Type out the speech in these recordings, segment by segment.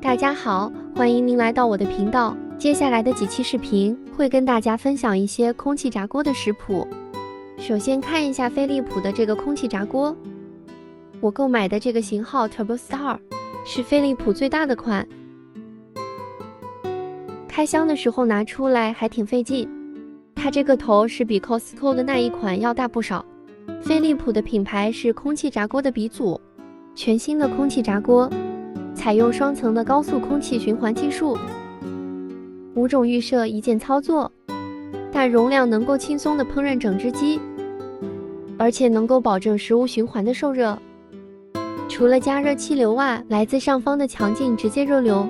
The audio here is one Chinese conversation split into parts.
大家好，欢迎您来到我的频道。接下来的几期视频会跟大家分享一些空气炸锅的食谱。首先看一下飞利浦的这个空气炸锅，我购买的这个型号 Turbo Star 是飞利浦最大的款。开箱的时候拿出来还挺费劲，它这个头是比 Costco 的那一款要大不少。飞利浦的品牌是空气炸锅的鼻祖，全新的空气炸锅采用双层的高速空气循环技术，5种预设一键操作，大容量能够轻松的烹饪整只鸡，而且能够保证食物循环的受热。除了加热气流外，来自上方的强劲直接热流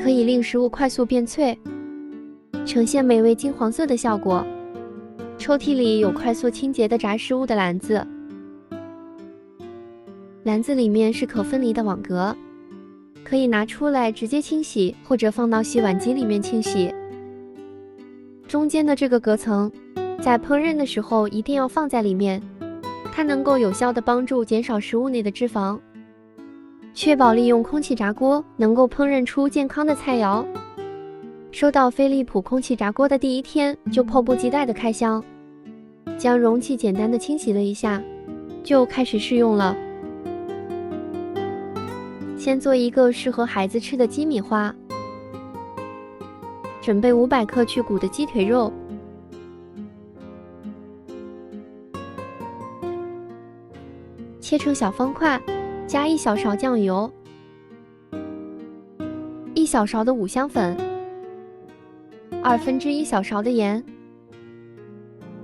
可以令食物快速变脆，呈现美味金黄色的效果。抽屉里有快速清洁的炸食物的篮子，篮子里面是可分离的网格，可以拿出来直接清洗，或者放到洗碗机里面清洗。中间的这个隔层，在烹饪的时候一定要放在里面，它能够有效的帮助减少食物内的脂肪，确保利用空气炸锅能够烹饪出健康的菜肴。收到飞利浦空气炸锅的第一天，就迫不及待的开箱，将容器简单的清洗了一下，就开始试用了。先做一个适合孩子吃的鸡米花，准备500克去骨的鸡腿肉，切成小方块，加1小勺酱油，1小勺的五香粉，1/2小勺的盐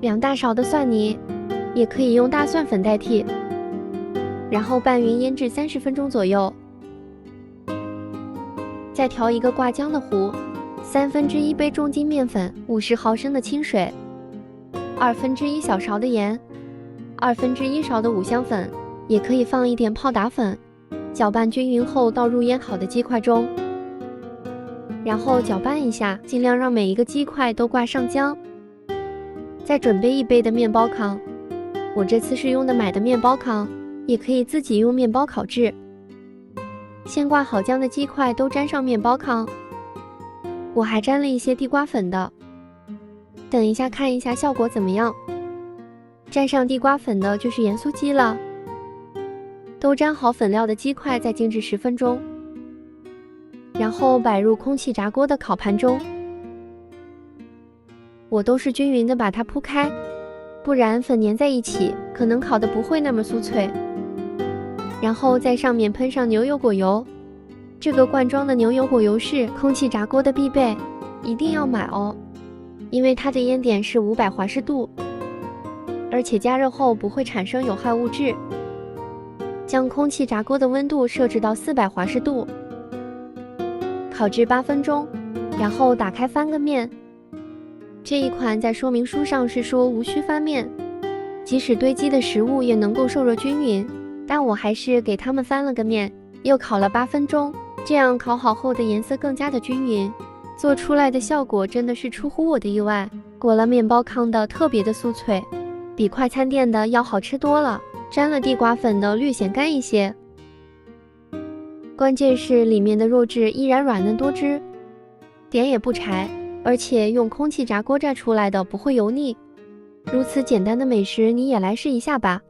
，2大勺的蒜泥，也可以用大蒜粉代替，然后拌匀腌制30分钟左右。再调一个挂浆的壶，1/3杯重筋面粉，50毫升的清水，1/2小勺的盐，1/2勺的五香粉，也可以放一点泡打粉，搅拌均匀后倒入腌好的鸡块中，然后搅拌一下，尽量让每一个鸡块都挂上浆。再准备1杯的面包糠，我这次是用的买的面包糠，也可以自己用面包烤制。先挂好浆的鸡块都沾上面包糠，我还沾了一些地瓜粉的，等一下看一下效果怎么样。沾上地瓜粉的就是盐酥鸡了。都沾好粉料的鸡块再静置10分钟，然后摆入空气炸锅的烤盘中。我都是均匀的把它铺开，不然粉粘在一起，可能烤得不会那么酥脆。然后在上面喷上牛油果油，这个罐装的牛油果油是空气炸锅的必备，一定要买哦，因为它的烟点是500华氏度，而且加热后不会产生有害物质。将空气炸锅的温度设置到400华氏度，烤制8分钟，然后打开翻个面。这一款在说明书上是说无需翻面，即使堆积的食物也能够受热均匀，但我还是给它们翻了个面，又烤了8分钟，这样烤好后的颜色更加的均匀，做出来的效果真的是出乎我的意外，裹了面包糠的特别的酥脆，比快餐店的要好吃多了。沾了地瓜粉的略显干一些，关键是里面的肉质依然软嫩多汁，点也不柴，而且用空气炸锅炸出来的不会油腻。如此简单的美食你也来试一下吧。